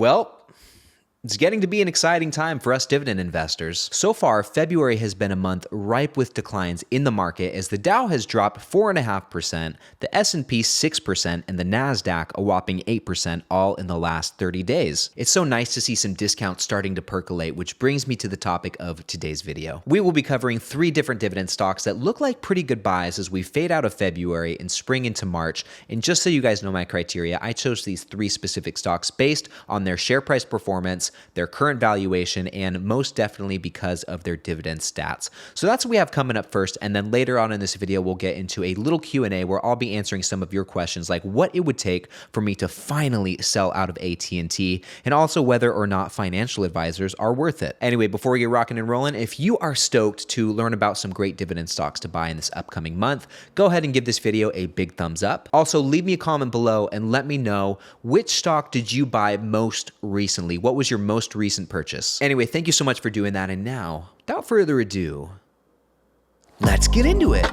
Well, it's getting to be an exciting time for us dividend investors. So far, February has been a month ripe with declines in the market as the Dow has dropped 4.5%, the S&P 6%, and the Nasdaq a whopping 8%, all in the last 30 days. It's so nice to see some discounts starting to percolate, which brings me to the topic of today's video. We will be covering 3 different dividend stocks that look like pretty good buys as we fade out of February and spring into March. And just so you guys know my criteria, I chose these 3 specific stocks based on their share price performance, their current valuation, and most definitely because of their dividend stats. So that's what we have coming up first, and then later on in this video, we'll get into a little Q&A where I'll be answering some of your questions, like what it would take for me to finally sell out of AT&T, and also whether or not financial advisors are worth it. Anyway, before we get rocking and rolling, if you are stoked to learn about some great dividend stocks to buy in this upcoming month, go ahead and give this video a big thumbs up. Also, leave me a comment below and let me know which stock did you buy most recently? What was your most recent purchase? Anyway, thank you so much for doing that. And now, without further ado, let's get into it.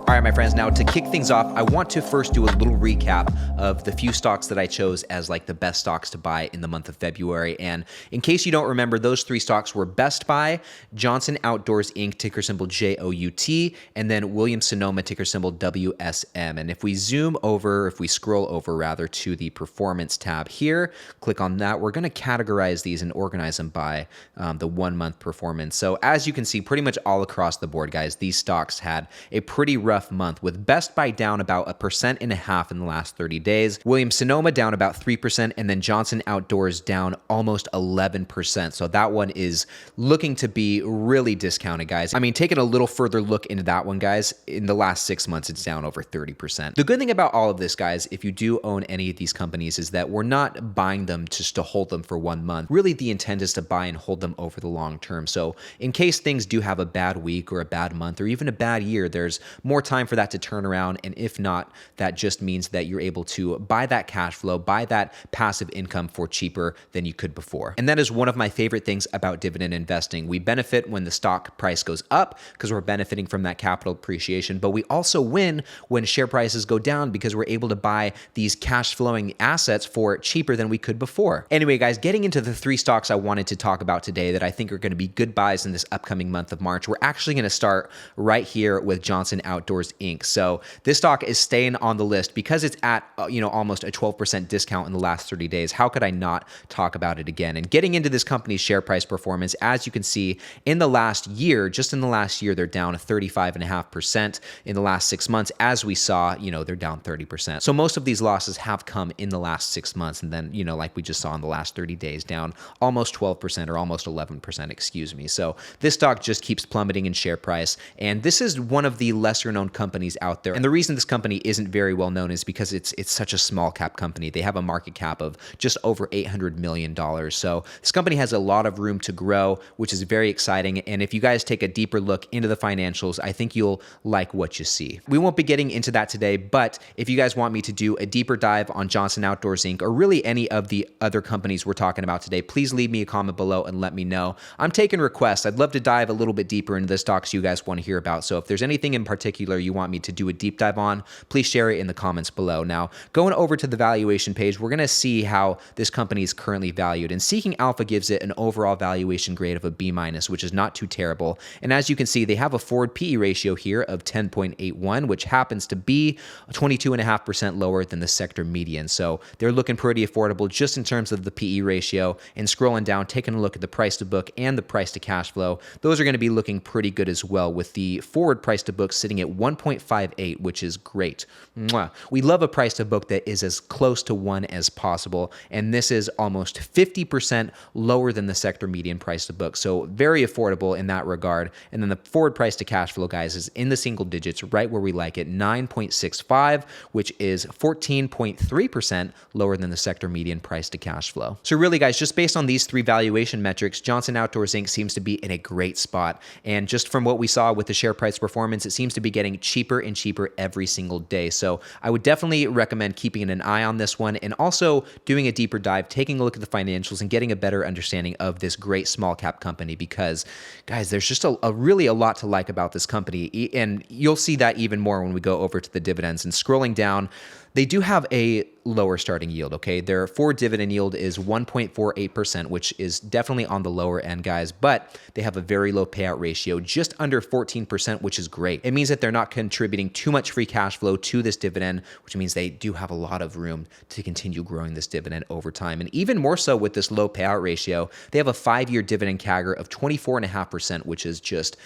All right, my friends, now to kick things off, I want to first do a little recap of the few stocks that I chose as like the best stocks to buy in the month of February. And in case you don't remember, those 3 stocks were Best Buy, Johnson Outdoors Inc., ticker symbol JOUT, and then Williams-Sonoma, ticker symbol WSM. And if we scroll over rather to the performance tab here, click on that, we're going to categorize these and organize them by the 1-month performance. So as you can see, pretty much all across the board, guys, these stocks had a pretty rough month, with Best Buy down about 1.5% in the last 30 days, Williams-Sonoma down about 3%, and then Johnson Outdoors down almost 11%. So that one is looking to be really discounted, guys. I mean, taking a little further look into that one, guys, in the last 6 months, it's down over 30%. The good thing about all of this, guys, if you do own any of these companies, is that we're not buying them just to hold them for 1 month. Really, the intent is to buy and hold them over the long term. So in case things do have a bad week or a bad month or even a bad year, there's more time for that to turn around. And if not, that just means that you're able to buy that cash flow, buy that passive income for cheaper than you could before. And that is one of my favorite things about dividend investing. We benefit when the stock price goes up because we're benefiting from that capital appreciation, but we also win when share prices go down because we're able to buy these cash flowing assets for cheaper than we could before. Anyway, guys, getting into the 3 stocks I wanted to talk about today that I think are going to be good buys in this upcoming month of March, we're actually going to start right here with Johnson Outdoors Inc. So this stock is staying on the list because it's at almost a 12% discount in the last 30 days. How could I not talk about it again? And getting into this company's share price performance, as you can see in the last year, just in the last year, they're down 35.5%. In the last 6 months, as we saw, they're down 30%. So most of these losses have come in the last 6 months, and then like we just saw in the last 30 days, down almost 12% or almost 11%, excuse me. So this stock just keeps plummeting in share price, and this is one of the lesser known companies out there. And the reason this company isn't very well known is because it's such a small cap company. They have a market cap of just over $800 million. So this company has a lot of room to grow, which is very exciting. And if you guys take a deeper look into the financials, I think you'll like what you see. We won't be getting into that today, but if you guys want me to do a deeper dive on Johnson Outdoors Inc. or really any of the other companies we're talking about today, please leave me a comment below and let me know. I'm taking requests. I'd love to dive a little bit deeper into the stocks you guys want to hear about. So if there's anything in particular you want me to do a deep dive on, please share it in the comments below. Now, going over to the valuation page, we're going to see how this company is currently valued. And Seeking Alpha gives it an overall valuation grade of a B-, which is not too terrible. And as you can see, they have a forward PE ratio here of 10.81, which happens to be 22.5% lower than the sector median. So they're looking pretty affordable just in terms of the PE ratio. And scrolling down, taking a look at the price to book and the price to cash flow, those are going to be looking pretty good as well, with the forward price to book sitting at 1.58, which is great. Mwah. We love a price to book that is as close to 1 as possible, and this is almost 50% lower than the sector median price to book, so very affordable in that regard. And then the forward price to cash flow, guys, is in the single digits, right where we like it, 9.65, which is 14.3% lower than the sector median price to cash flow. So really, guys, just based on these 3 valuation metrics, Johnson Outdoors Inc. seems to be in a great spot, and just from what we saw with the share price performance, it seems to be getting cheaper and cheaper every single day. So I would definitely recommend keeping an eye on this one and also doing a deeper dive, taking a look at the financials and getting a better understanding of this great small cap company because, guys, there's just really a lot to like about this company. And you'll see that even more when we go over to the dividends. And scrolling down, they do have a lower starting yield, okay? Their forward dividend yield is 1.48%, which is definitely on the lower end, guys, but they have a very low payout ratio, just under 14%, which is great. It means that they're not contributing too much free cash flow to this dividend, which means they do have a lot of room to continue growing this dividend over time. And even more so with this low payout ratio, they have a 5-year dividend CAGR of 24.5%, which is just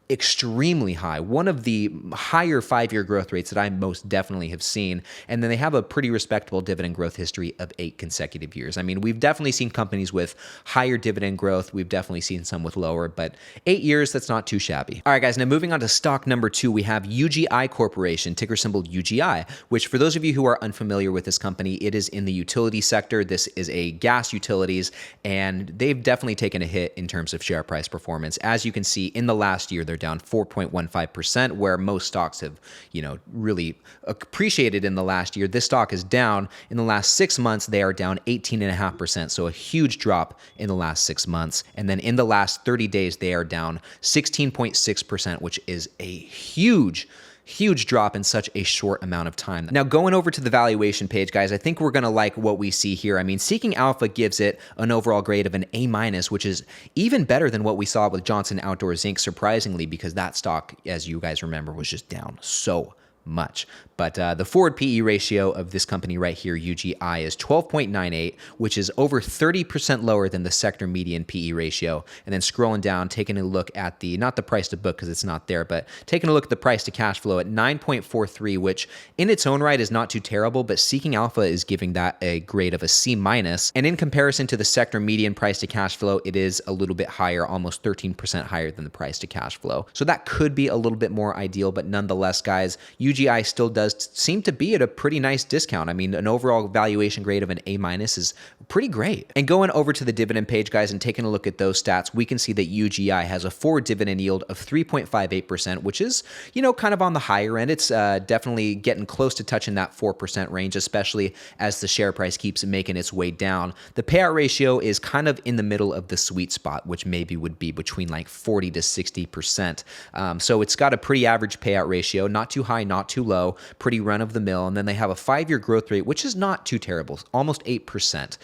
extremely high, one of the higher 5-year growth rates that I most definitely have seen. And then they have a pretty respectable dividend growth history of 8 consecutive years. I mean, we've definitely seen companies with higher dividend growth. We've definitely seen some with lower, but 8 years, that's not too shabby. All right, guys, now moving on to stock number 2, we have UGI Corporation, ticker symbol UGI, which for those of you who are unfamiliar with this company, it is in the utility sector. This is a gas utilities, and they've definitely taken a hit in terms of share price performance. As you can see, in the last year, they're down 4.15%, where most stocks have, really appreciated in the last year. This stock is down. In the last 6 months, they are down 18.5%, so a huge drop in the last 6 months. And then in the last 30 days, they are down 16.6%, which is a huge drop in such a short amount of time. Now, going over to the valuation page, guys, I think we're going to like what we see here. I mean, Seeking Alpha gives it an overall grade of an A-, which is even better than what we saw with Johnson Outdoors Inc., surprisingly, because that stock, as you guys remember, was just down so much. But the forward PE ratio of this company right here, UGI, is 12.98, which is over 30% lower than the sector median PE ratio. And then scrolling down, taking a look at not the price to book because it's not there, but taking a look at the price to cash flow at 9.43, which in its own right is not too terrible, but Seeking Alpha is giving that a grade of a C-. And in comparison to the sector median price to cash flow, it is a little bit higher, almost 13% higher than the price to cash flow. So that could be a little bit more ideal, but nonetheless, guys, UGI still does seem to be at a pretty nice discount. I mean, an overall valuation grade of an A- is pretty great. And going over to the dividend page, guys, and taking a look at those stats, we can see that UGI has a forward dividend yield of 3.58%, which is, kind of on the higher end. It's definitely getting close to touching that 4% range, especially as the share price keeps making its way down. The payout ratio is kind of in the middle of the sweet spot, which maybe would be between like 40 to 60%. So it's got a pretty average payout ratio, not too high, not too low, pretty run of the mill. And then they have a 5-year growth rate, which is not too terrible, almost 8%.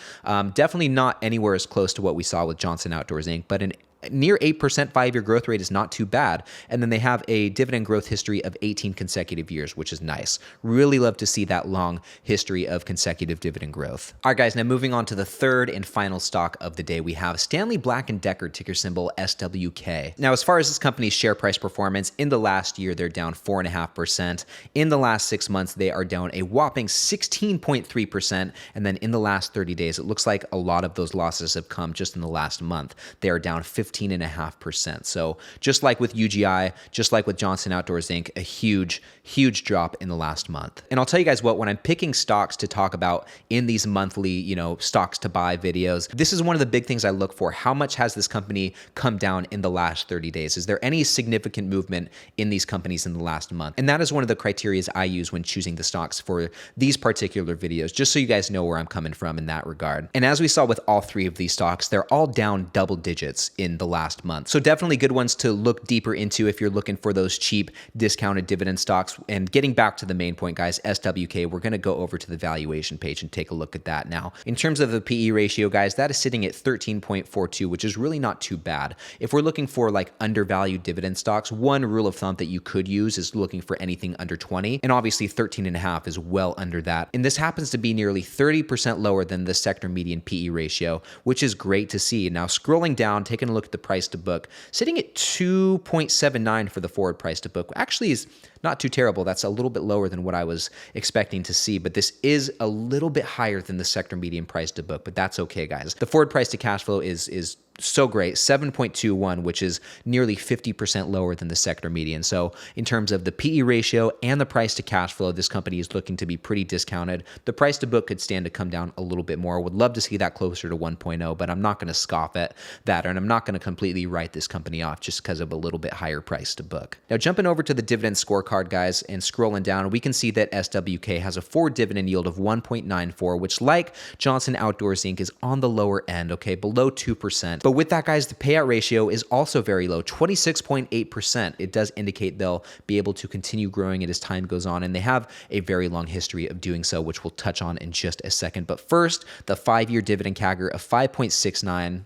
Definitely not anywhere as close to what we saw with Johnson Outdoors Inc., but an near 8% 5-year growth rate is not too bad. And then they have a dividend growth history of 18 consecutive years, which is nice. Really love to see that long history of consecutive dividend growth. All right, guys, now moving on to the third and final stock of the day, we have Stanley Black & Decker, ticker symbol SWK. Now, as far as this company's share price performance, in the last year, they're down 4.5%. In the last 6 months, they are down a whopping 16.3%. And then in the last 30 days, it looks like a lot of those losses have come just in the last month. They are down 15.5%. So just like with UGI, just like with Johnson Outdoors Inc., a huge drop in the last month. And I'll tell you guys what, when I'm picking stocks to talk about in these monthly, stocks to buy videos, this is one of the big things I look for. How much has this company come down in the last 30 days? Is there any significant movement in these companies in the last month? And that is one of the criteria I use when choosing the stocks for these particular videos, just so you guys know where I'm coming from in that regard. And as we saw with all 3 of these stocks, they're all down double digits in the last month. So definitely good ones to look deeper into if you're looking for those cheap discounted dividend stocks. And getting back to the main point, guys, SWK, we're going to go over to the valuation page and take a look at that now. In terms of the PE ratio, guys, that is sitting at 13.42, which is really not too bad. If we're looking for like undervalued dividend stocks, one rule of thumb that you could use is looking for anything under 20. And obviously 13.5 is well under that. And this happens to be nearly 30% lower than the sector median PE ratio, which is great to see. Now, scrolling down, taking a look at the price to book, sitting at 2.79 for the forward price to book, actually is not too terrible. That's a little bit lower than what I was expecting to see, but this is a little bit higher than the sector median price to book, but that's okay, guys. The forward price to cash flow is so great, 7.21, which is nearly 50% lower than the sector median. So in terms of the PE ratio and the price to cash flow, this company is looking to be pretty discounted. The price to book could stand to come down a little bit more. Would love to see that closer to 1.0, but I'm not going to scoff at that, and I'm not going to completely write this company off just because of a little bit higher price to book. Now, jumping over to the dividend scorecard, guys, and scrolling down, we can see that SWK has a forward dividend yield of 1.94, which, like Johnson Outdoors Inc., is on the lower end, okay, below 2%. But with that, guys, the payout ratio is also very low, 26.8%. It does indicate they'll be able to continue growing it as time goes on, and they have a very long history of doing so, which we'll touch on in just a second. But first, the 5-year dividend CAGR of 5.69,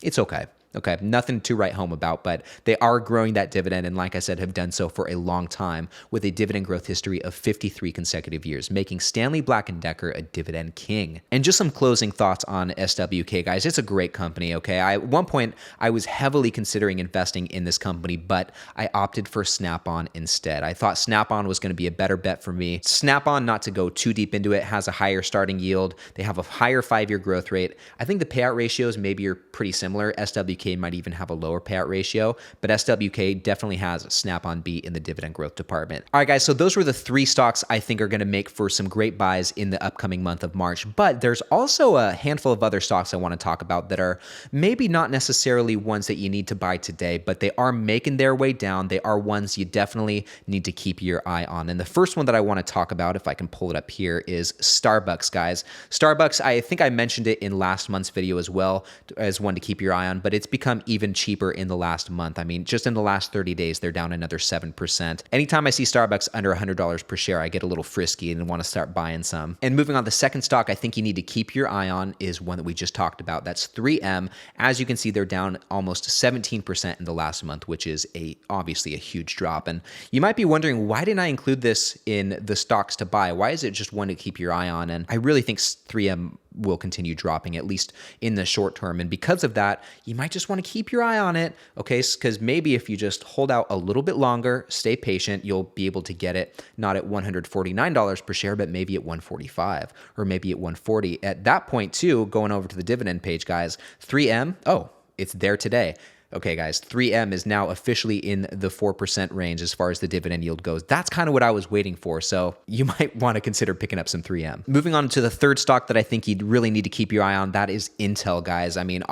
it's okay. Okay, nothing to write home about, but they are growing that dividend, and like I said, have done so for a long time with a dividend growth history of 53 consecutive years, making Stanley Black & Decker a dividend king. And just some closing thoughts on SWK, guys. It's a great company, okay? At one point, I was heavily considering investing in this company, but I opted for Snap-on instead. I thought Snap-on was going to be a better bet for me. Snap-on, not to go too deep into it, has a higher starting yield. They have a higher 5-year growth rate. I think the payout ratios maybe are pretty similar. SWK might even have a lower payout ratio, but SWK definitely has Snap-on beat in the dividend growth department. All right, guys, so those were the 3 stocks I think are going to make for some great buys in the upcoming month of March, but there's also a handful of other stocks I want to talk about that are maybe not necessarily ones that you need to buy today, but they are making their way down. They are ones you definitely need to keep your eye on. And the first one that I want to talk about, if I can pull it up here, is Starbucks, guys. Starbucks, I think I mentioned it in last month's video as well as one to keep your eye on, but it's become even cheaper in the last month. I mean, just in the last 30 days, they're down another 7%. Anytime I see Starbucks under $100 per share, I get a little frisky and want to start buying some. And moving on, the second stock I think you need to keep your eye on is one that we just talked about. That's 3M. As you can see, they're down almost 17% in the last month, which is obviously a huge drop. And you might be wondering, why didn't I include this in the stocks to buy? Why is it just one to keep your eye on? And I really think 3M will continue dropping, at least in the short term. And because of that, you might just want to keep your eye on it, okay? Because maybe if you just hold out a little bit longer, stay patient, you'll be able to get it not at $149 per share, but maybe at $145 or maybe at $140. At that point too, going over to the dividend page, guys, 3M, oh, it's there today. Okay, guys, 3M is now officially in the 4% range as far as the dividend yield goes. That's kind of what I was waiting for, so you might want to consider picking up some 3M. Moving on to the third stock that I think you'd really need to keep your eye on, that is Intel, guys. I mean,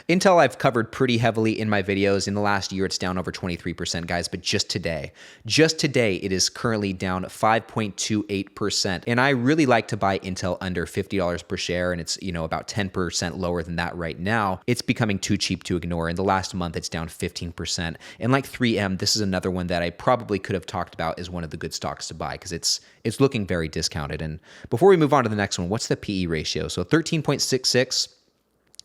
Intel I've covered pretty heavily in my videos. In the last year, it's down over 23%, guys, but just today, it is currently down 5.28%. And I really like to buy Intel under $50 per share, and it's, about 10% lower than that right now. It's becoming too cheap to ignore. In the last month, it's down 15%. And like 3M, this is another one that I probably could have talked about as one of the good stocks to buy because it's looking very discounted. And before we move on to the next one, what's the PE ratio? So 13.66.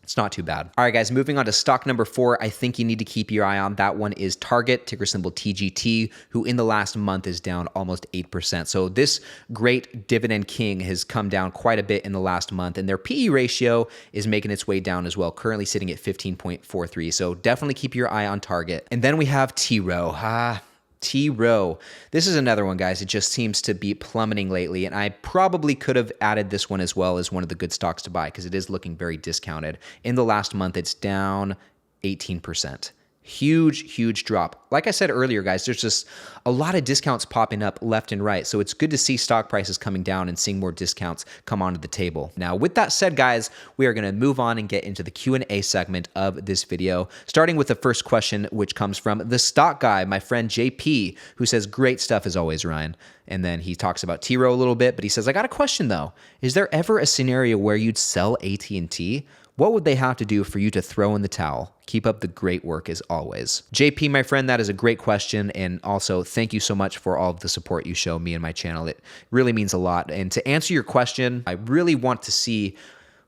It's not too bad. All right, guys, moving on to stock number 4, I think you need to keep your eye on. That one is Target, ticker symbol TGT, who in the last month is down almost 8%. So this great dividend king has come down quite a bit in the last month, and their PE ratio is making its way down as well, currently sitting at 15.43. So definitely keep your eye on Target. And then we have T-Rowe. T-Rowe. This is another one, guys. It just seems to be plummeting lately, and I probably could have added this one as well as one of the good stocks to buy because it is looking very discounted. In the last month, it's down 18%. Huge drop. Like I said earlier, guys, there's just a lot of discounts popping up left and right. So it's good to see stock prices coming down and seeing more discounts come onto the table. Now, with that said, guys, we are going to move on and get into the Q&A segment of this video, starting with the first question, which comes from the stock guy, my friend JP, who says, great stuff as always, Ryan. And then he talks about T-Rowe a little bit, but he says, I got a question though. Is there ever a scenario where you'd sell AT&T? What would they have to do for you to throw in the towel? Keep up the great work as always. JP, my friend, that is a great question. And also, thank you so much for all of the support you show me and my channel. It really means a lot. And to answer your question, I really want to see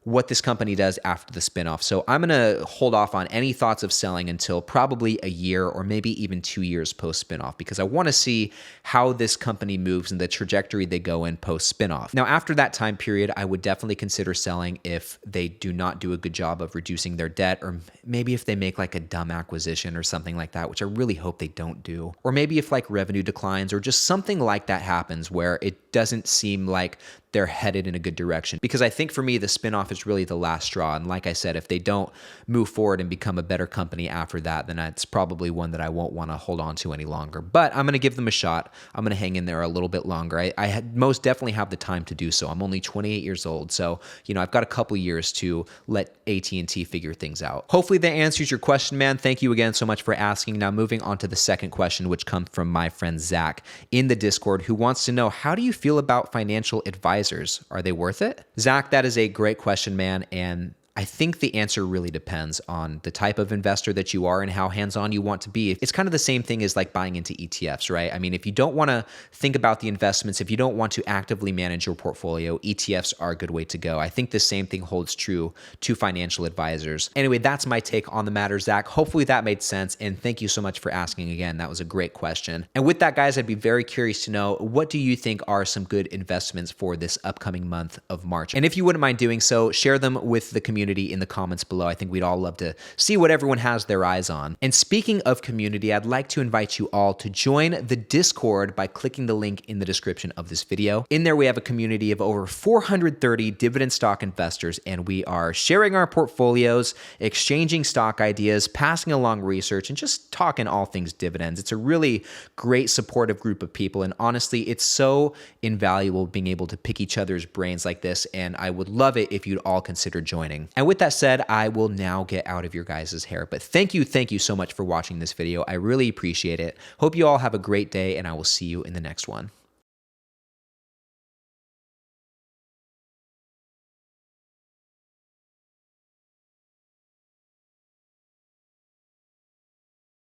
what this company does after the spinoff. So I'm going to hold off on any thoughts of selling until probably a year or maybe even 2 years post spinoff because I want to see how this company moves and the trajectory they go in post spinoff. Now, after that time period, I would definitely consider selling if they do not do a good job of reducing their debt, or maybe if they make like a dumb acquisition or something like that, which I really hope they don't do. Or maybe if like revenue declines or just something like that happens where it doesn't seem like they're headed in a good direction. Because I think for me, the spinoff is is really the last straw. And like I said, if they don't move forward and become a better company after that, then that's probably one that I won't want to hold on to any longer. But I'm going to give them a shot. I'm going to hang in there a little bit longer. I most definitely have the time to do so. I'm only 28 years old. So, I've got a couple years to let AT&T figure things out. Hopefully that answers your question, man. Thank you again so much for asking. Now moving on to the second question, which comes from my friend Zach in the Discord, who wants to know, how do you feel about financial advisors? Are they worth it? Zach, that is a great question, man. And I think the answer really depends on the type of investor that you are and how hands-on you want to be. It's kind of the same thing as like buying into ETFs, right? I mean, if you don't want to think about the investments, if you don't want to actively manage your portfolio, ETFs are a good way to go. I think the same thing holds true to financial advisors. Anyway, that's my take on the matter, Zach. Hopefully that made sense. And thank you so much for asking again. That was a great question. And with that, guys, I'd be very curious to know, what do you think are some good investments for this upcoming month of March? And if you wouldn't mind doing so, share them with the community in the comments below. I think we'd all love to see what everyone has their eyes on. And speaking of community, I'd like to invite you all to join the Discord by clicking the link in the description of this video. In there, we have a community of over 430 dividend stock investors, and we are sharing our portfolios, exchanging stock ideas, passing along research, and just talking all things dividends. It's a really great supportive group of people, and honestly, it's so invaluable being able to pick each other's brains like this, and I would love it if you'd all consider joining. And with that said, I will now get out of your guys' hair. But thank you so much for watching this video. I really appreciate it. Hope you all have a great day, and I will see you in the next one.